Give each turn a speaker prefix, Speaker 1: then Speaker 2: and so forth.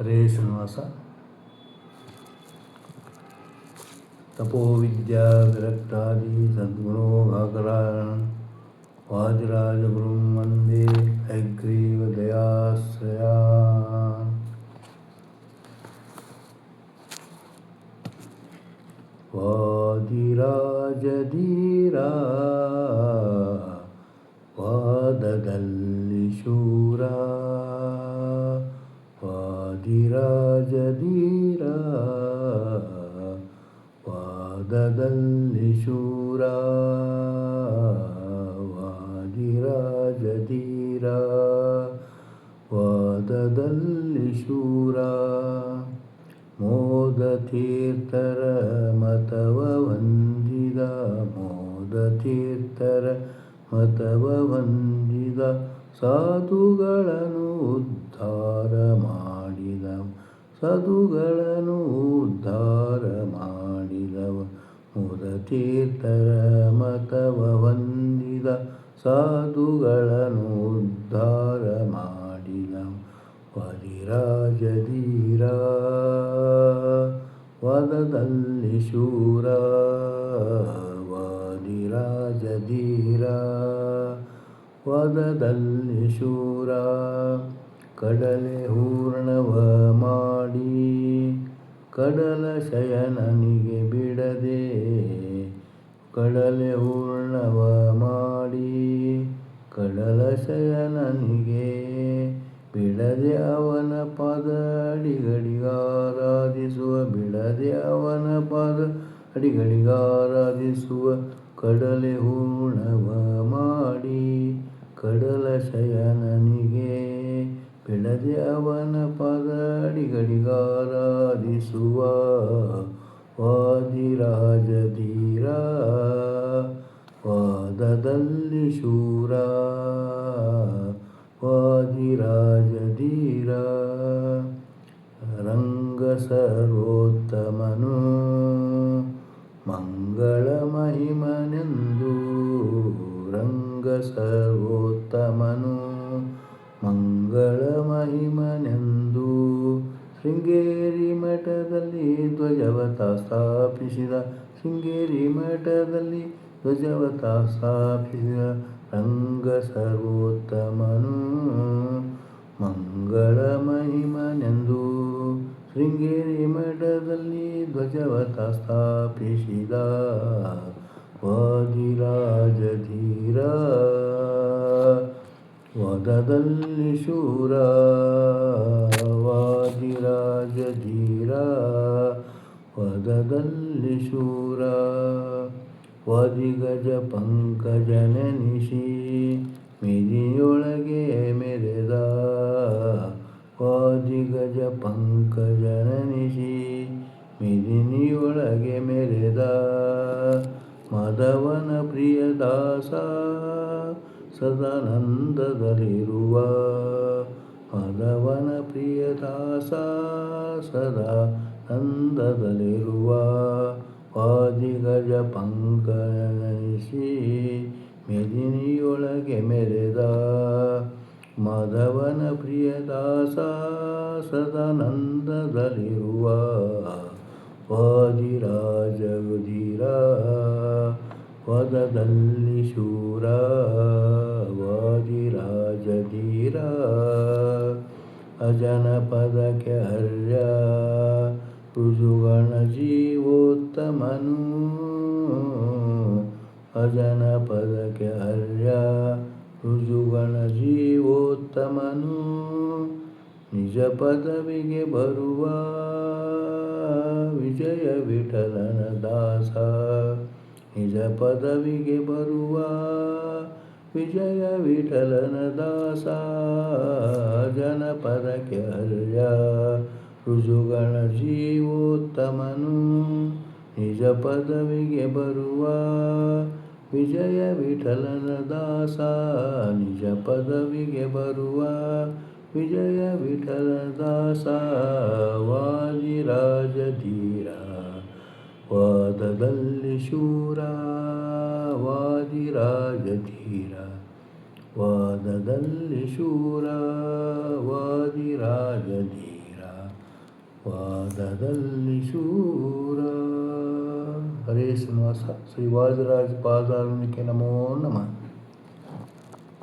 Speaker 1: ಹರೇ ಶ್ರೀನಿವಾಸ. ತಪೋ ವಿದ್ಯಾ ವಿರಕ್ತಾದಿ ಸದ್ಗುಣೋ ಭಾಕರಾಯಣ ವಾದಿರಾಜ ಗುರುಂ ವಂದೇ ಹಯಗ್ರೀವ ದಯಾಶ್ರಯ. ವಾದಿರಾಜ ಧೀರ ವಾದದಲ್ಲಿ ಶೂರ, ವಾದಿರಾಜ ಧೀರ ವಾದದಲ್ಲಿ ಶೂರ, ವಾದಿರಾಜ ಧೀರ ವಾದದಲ್ಲಿ ಶೂರ. ಮೋದ ತೀರ್ಥರ ಮತವ ವಂದಿದ, ಮೋದ ತೀರ್ಥರ ಮತವ ವಂದಿದ, ಸಾಧುಗಳನ್ನು ಉದ್ಧಾರ ಮಾಡಿದ, ಸಾಧುಗಳನ್ನು ಉದ್ಧಾರ ಮಾಡಿದವ. ಮೋದ ತೀರ್ಥರ ಮತವ ವಂದಿದ, ಸಾಧುಗಳನ್ನು ಉದ್ಧಾರ ಮಾಡಿದ. ವಾದಿರಾಜ ಧೀರ ವಾದದಲ್ಲಿ ಶೂರ, ವಾದಿರಾಜ ಧೀರ ವಾದದಲ್ಲಿ ಶೂರ. ಕಡಲೆ ಹೂರ್ಣವ ಮಾಡಿ ಕಡಲ ಶಯನನಿಗೆ ಬಿಡದೆ, ಕಡಲೆ ಹೂರ್ಣವ ಮಾಡಿ ಕಡಲ ಶಯನನಿಗೆ ಬಿಡದೆ ಅವನ ಪಾದ ಅಡಿಗಳಿಗಾರಾಧಿಸುವ, ಬಿಡದೆ ಅವನ ಪಾದ ಅಡಿಗಳಿಗಾರಾಧಿಸುವ. ಕಡಲೆ ಹೂರ್ಣವ ಮಾಡಿ ಕಡಲ ಶಯನನಿಗೆ ಬಿಡದೆ ಅವನ ಪಾದ ಅಡಿಗಳಿಗಾರಾಧಿಸುವ. ವಾದಿರಾಜ ಧೀರ ವಾದದಲ್ಲಿ ಶೂರ, ವಾದಿರಾಜ ಧೀರ. ರಂಗ ಸರ್ವೋತ್ತಮನು ಮಂಗಳ ಮಹಿಮನೆಂದು, ರಂಗ ಸರ್ವೋತ್ತಮನು ಮಂಗಳ ಮಹಿಮನೆಂದು, ಶೃಂಗೇರಿ ಮಠದಲ್ಲಿ ಧ್ವಜವತ ಸ್ಥಾಪಿಸಿದ, ಶೃಂಗೇರಿ ಮಠದಲ್ಲಿ ಧ್ವಜವತ ಸ್ಥಾಪಿಸಿದ. ರಂಗ ಸರ್ವೋತ್ತಮನು ಮಂಗಳ ಮಹಿಮನೆಂದು, ಶೃಂಗೇರಿ ಮಠದಲ್ಲಿ ಧ್ವಜವತ ಸ್ಥಾಪಿಸಿದ. ವಾದಿರಾಜ ಧೀರ ವಾದದಲ್ಲಿ ಶೂರ, ವಾದಿರಾಜ ಧೀರ ವಾದದಲ್ಲಿ ಶೂರ. ವಾದಿಗಜ ಪಂಕಜನೆನಿಸಿ ಮಿದಿಯೊಳಗೆ ಮೆರೆದ, ವಾದಿಗಜ ಪಂಕಜನೆನಿಸಿ ಮಿದಿನಿಯೊಳಗೆ ಮೆರೆದ. ಮಾಧವನ ಪ್ರಿಯದಾಸ ಸದಾನಂದದಲ್ಲಿರುವ, ಮಾಧವನ ಪ್ರಿಯದಾಸ ಸದಾನಂದದಲ್ಲಿರುವ. ವಾದಿಗಜ ಪಂಕಜನೆನಿಸಿ ಮೆದಿನಿಯೊಳಗೆ ಮೆರೆದ, ಮಾಧವನ ಪ್ರಿಯದಾಸ ಸದಾನಂದದಲ್ಲಿರುವ. ವಾದಿರಾಜ ಧೀರ ವಾದದಲ್ಲಿ ಶೂರ, ವಾದಿರಾಜ ಧೀರ. ಅಜನಪದಕ್ಕೆ ಹರ್ಯ ಋಜುಗಣ ಜೀವೋತ್ತಮನು, ಅಜನಪದಕ್ಕೆ ಹರ್ಯ ಋಜುಗಣ ಜೀವೋತ್ತಮನು. ನಿಜ ಪದವಿಗೆ ಬರುವ ವಿಜಯ ವಿಠಲನ ದಾಸ, ನಿಜ ಪದವಿಗೆ ಬರುವ ವಿಜಯ ವಿಠಲನ ದಾಸ. ಜನಪದಕ್ಕೆ ಹರ್ಯ ಋಜುಗಣ ಜೀವೋತ್ತಮನು, ನಿಜ ಪದವಿಗೆ ಬರುವ ವಿಜಯ ವಿಠಲನ ದಾಸ, ನಿಜ ಪದವಿಗೆ ಬರುವ ವಿಜಯ ವಿಠಲನ ದಾಸ. ವಾದಿರಾಜ ಧೀರ ವಾದದಲ್ಲಿ ಶೂರ, ವಾದಿರಾಜ ಧೀರ ವಾದದಲ್ಲಿ ಶೂರ, ವಾದಿರಾಜ ಧೀರ. ವಾದದಲ್ಲಿ ಶೂರ. ಹರೇ ಶ್ರೀನಿವಾಸ. ಶ್ರೀ ವಾದಿರಾಜ ಪಾದಾರವಿಂದಕ್ಕೆ ನಮೋ ನಮಃ.